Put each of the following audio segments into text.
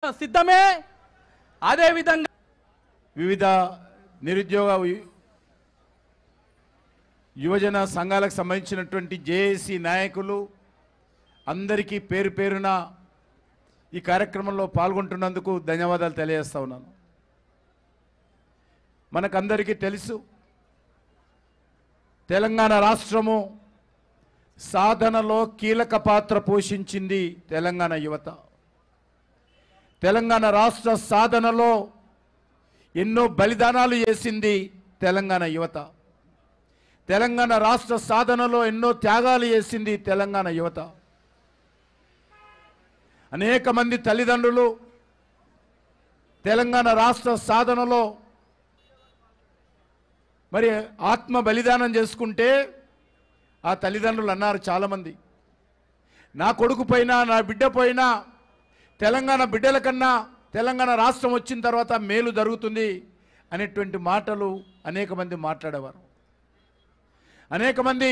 సిద్ధమే. అదే విధంగా వివిధ నిరుద్యోగ యువజన సంఘాలకు సంబంధించినటువంటి జేఏసీ నాయకులు అందరికీ పేరు పేరున ఈ కార్యక్రమంలో పాల్గొంటున్నందుకు ధన్యవాదాలు తెలియజేస్తా ఉన్నాను. మనకందరికీ తెలుసు, తెలంగాణ రాష్ట్రము సాధనలో కీలక పాత్ర పోషించింది తెలంగాణ యువత. తెలంగాణ రాష్ట్ర సాధనలో ఎన్నో బలిదానాలు చేసింది తెలంగాణ యువత. తెలంగాణ రాష్ట్ర సాధనలో ఎన్నో త్యాగాలు చేసింది తెలంగాణ యువత. అనేక మంది తల్లిదండ్రులు తెలంగాణ రాష్ట్ర సాధనలో మరి ఆత్మ బలిదానం చేసుకుంటే ఆ తల్లిదండ్రులు అన్నారు చాలామంది, నా కొడుకు పైన నా బిడ్డ పైన తెలంగాణ బిడ్డల కన్నా తెలంగాణ రాష్ట్రం వచ్చిన తర్వాత మేలు జరుగుతుంది అనేటువంటి మాటలు అనేక మంది మాట్లాడేవారు. అనేక మంది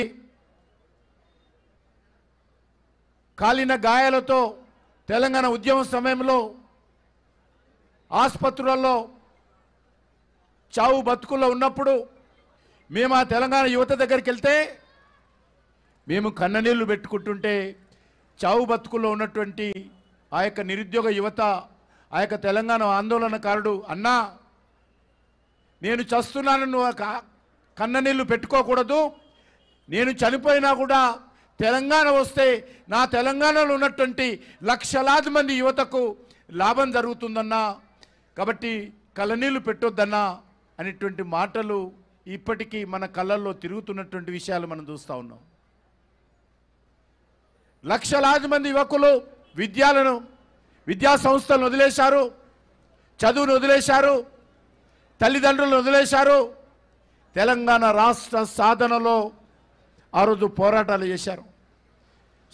కాలిన గాయాలతో తెలంగాణ ఉద్యమ సమయంలో ఆసుపత్రులలో చావు బతుకుల్లో ఉన్నప్పుడు మేము ఆ తెలంగాణ యువత దగ్గరికి వెళ్తే మేము కన్ననీళ్లు పెట్టుకుంటుంటే చావు బతుకుల్లో ఉన్నటువంటి ఆ యొక్క నిరుద్యోగ యువత, ఆ యొక్క తెలంగాణ ఆందోళనకారుడు, అన్నా నేను చస్తున్నాను, నువ్వు కన్ననీళ్లు పెట్టుకోకూడదు, నేను చనిపోయినా కూడా తెలంగాణ వస్తే నా తెలంగాణలో ఉన్నటువంటి లక్షలాది మంది యువతకు లాభం జరుగుతుందన్నా, కాబట్టి కళ్ళనీళ్లు పెట్టొద్దన్నా అనేటువంటి మాటలు ఇప్పటికీ మన కళ్ళల్లో తిరుగుతున్నటువంటి విషయాలు మనం చూస్తూ ఉన్నాం. లక్షలాది మంది యువకులు విద్యా సంస్థలను వదిలేశారు, చదువును వదిలేశారు, తల్లిదండ్రులను వదిలేశారు. తెలంగాణ రాష్ట్ర సాధనలో ఆ రోజు పోరాటాలు చేశారు.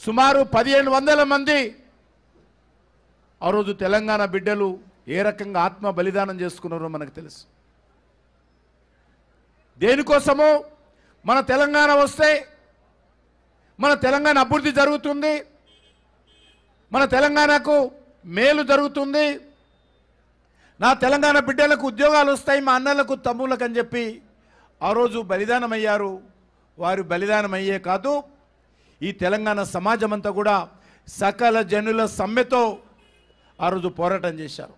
సుమారు 1500 మంది ఆ రోజు తెలంగాణ బిడ్డలు ఏ రకంగా ఆత్మ బలిదానం చేసుకున్నారో మనకు తెలుసు. దేనికోసమో మన తెలంగాణ వస్తే మన తెలంగాణ అభివృద్ధి జరుగుతుంది, మన తెలంగాణకు మేలు జరుగుతుంది, నా తెలంగాణ బిడ్డలకు ఉద్యోగాలు వస్తాయి, మా అన్నలకు తమ్ముళ్ళకు అని చెప్పి ఆ రోజు బలిదానం అయ్యారు. వారు బలిదానం అయ్యే కాదు, ఈ తెలంగాణ సమాజం అంతా కూడా సకల జనుల సమ్మెతో ఆ రోజు పోరాటం చేశారు.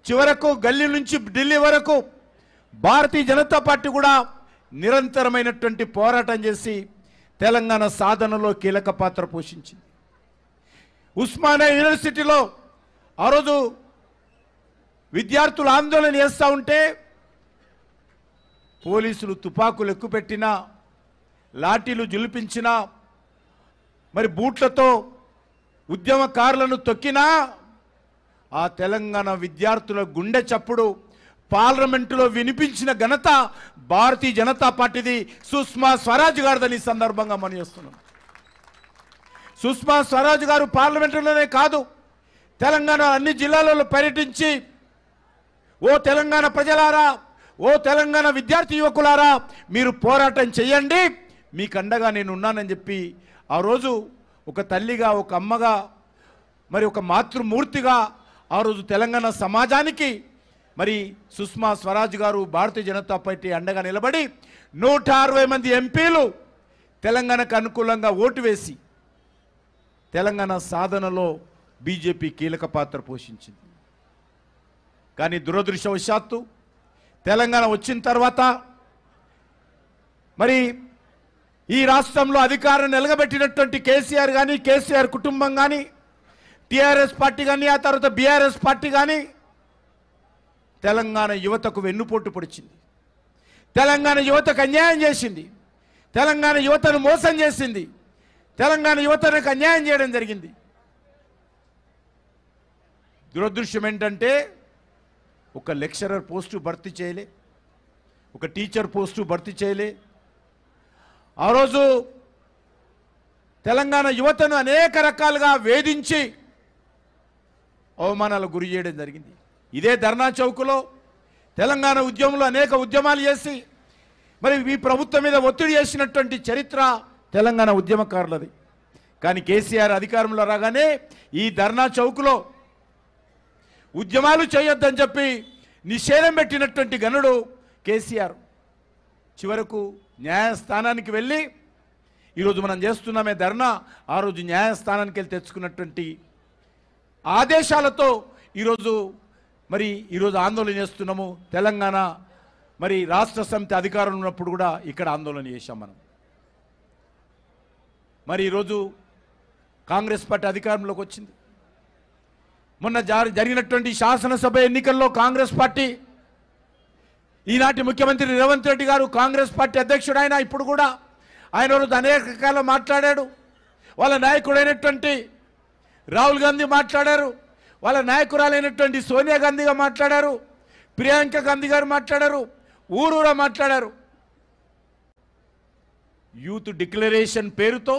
చివరకు గల్లీ నుంచి ఢిల్లీ వరకు భారతీయ జనతా పార్టీ కూడా నిరంతరమైనటువంటి పోరాటం చేసి తెలంగాణ సాధనలో కీలక పాత్ర పోషించింది. ఉస్మానియా యూనివర్సిటీలో ఆ రోజు విద్యార్థులు ఆందోళన చేస్తూ ఉంటే పోలీసులు తుపాకులు ఎక్కుపెట్టినా, లాఠీలు జులిపించినా, మరి బూట్లతో ఉద్యమకారులను తొక్కినా ఆ తెలంగాణ విద్యార్థుల గుండె చప్పుడు పార్లమెంటులో వినిపించిన ఘనత భారతీయ జనతా పార్టీది, సుష్మా స్వరాజ్ గారిదని సందర్భంగా మనం చేస్తున్నాం. సుష్మా స్వరాజ్ గారు పార్లమెంటులోనే కాదు, తెలంగాణ అన్ని జిల్లాలలో పర్యటించి, ఓ తెలంగాణ ప్రజలారా, ఓ తెలంగాణ విద్యార్థి యువకులారా, మీరు పోరాటం చేయండి, మీకు అండగా నేను ఉన్నానని చెప్పి ఆ రోజు ఒక తల్లిగా, ఒక అమ్మగా, మరి ఒక మాతృమూర్తిగా ఆ రోజు తెలంగాణ సమాజానికి మరి సుష్మా స్వరాజ్ గారు భారతీయ జనతా పార్టీ అండగా నిలబడి 160 మంది ఎంపీలు తెలంగాణకు అనుకూలంగా ఓటు వేసి తెలంగాణ సాధనలో బీజేపీ కీలక పాత్ర పోషించింది. కానీ దురదృష్టవశాత్తు తెలంగాణ వచ్చిన తర్వాత మరి ఈ రాష్ట్రంలో అధికారం నిలగబెట్టినటువంటి కేసీఆర్ కానీ, కేసీఆర్ కుటుంబం కానీ, టీఆర్ఎస్ పార్టీ కానీ, ఆ తర్వాత బీఆర్ఎస్ పార్టీ కానీ తెలంగాణ యువతకు వెన్నుపోటు పొడిచింది, తెలంగాణ యువతకు అన్యాయం చేసింది, తెలంగాణ యువతను మోసం చేసింది, తెలంగాణ యువతకు అన్యాయం చేయడం జరిగింది. దురదృష్టం ఏంటంటే ఒక లెక్చరర్ పోస్టు భర్తీ చేయలే, ఒక టీచర్ పోస్టు భర్తీ చేయలే. ఆ రోజు తెలంగాణ యువతను అనేక రకాలుగా వేధించి అవమానాలకు గురి చేయడం జరిగింది. ఇదే ధర్నా చౌక్లో తెలంగాణ ఉద్యమంలో అనేక ఉద్యమాలు చేసి మరి ఈ ప్రభుత్వం మీద ఒత్తిడి చేసినటువంటి చరిత్ర తెలంగాణ ఉద్యమకారులది. కానీ కేసీఆర్ అధికారంలో రాగానే ఈ ధర్నా చౌక్లో ఉద్యమాలు చేయొద్దని చెప్పి నిషేధం పెట్టినటువంటి గనుడు కేసీఆర్. చివరకు న్యాయస్థానానికి వెళ్ళి ఈరోజు మనం చేస్తున్నామే ధర్నా, ఆ రోజు న్యాయస్థానానికి వెళ్ళి తెచ్చుకున్నటువంటి ఆదేశాలతో ఈరోజు ఆందోళన చేస్తున్నాము. తెలంగాణ రాష్ట్ర సమితి అధికారంలో ఉన్నప్పుడు కూడా ఇక్కడ ఆందోళన చేశాం మనం. ఈరోజు కాంగ్రెస్ పార్టీ అధికారంలోకి వచ్చింది. మొన్న జరిగినటువంటి శాసనసభ ఎన్నికల్లో కాంగ్రెస్ పార్టీ, ఈనాటి ముఖ్యమంత్రి రేవంత్ రెడ్డి గారు కాంగ్రెస్ పార్టీ అధ్యక్షుడు ఆయన, ఇప్పుడు కూడా ఆయన రోజు అనేక రకాల మాట్లాడాడు. వాళ్ళ నాయకుడైనటువంటి రాహుల్ గాంధీ మాట్లాడారు, వాళ్ళ నాయకురాలైనటువంటి సోనియా గాంధీగా మాట్లాడారు, ప్రియాంక గాంధీ గారు మాట్లాడారు, ఊరూరా మాట్లాడారు. యూత్ డిక్లరేషన్ పేరుతో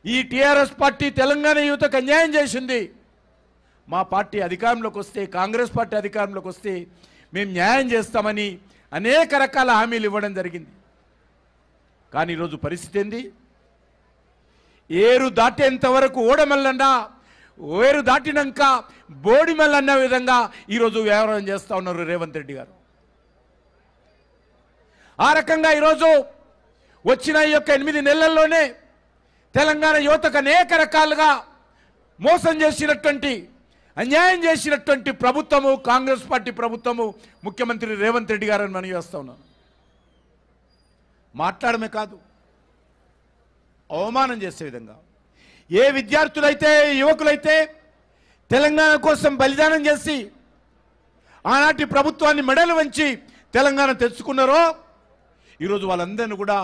ఈ టీఆర్ఎస్ పార్టీ తెలంగాణ యువతకు అన్యాయం చేసింది. మా పార్టీ అధికారంలోకి వస్తే, కాంగ్రెస్ పార్టీ అధికారంలోకి వస్తే మేము న్యాయం చేస్తామని అనేక రకాల హామీలు ఇవ్వడం జరిగింది. కానీ ఈరోజు పరిస్థితి ఏంది? ఏరు దాటేంత వరకు ఓడమల్లన్నా, ఏరు దాటినాక బోడిమల్లన్న విధంగా ఈరోజు వ్యవహారం చేస్తూ ఉన్నారు రేవంత్ రెడ్డి గారు. ఆ రకంగా ఈరోజు వచ్చిన ఈ యొక్క 8 నెలల్లోనే తెలంగాణ యువతకు అనేక రకాలుగా మోసం చేసినటువంటి, అన్యాయం చేసినటువంటి ప్రభుత్వము కాంగ్రెస్ పార్టీ ప్రభుత్వము, ముఖ్యమంత్రి రేవంత్ రెడ్డి గారని మనం చేస్తూ ఉన్నాం. మాట్లాడమే కాదు, అవమానం చేసే విధంగా ఏ విద్యార్థులైతే, యువకులైతే తెలంగాణ కోసం బలిదానం చేసి ఆనాటి ప్రభుత్వాన్ని మెడలు వంచి తెలంగాణ తెచ్చుకున్నారో ఈరోజు వాళ్ళందరినీ కూడా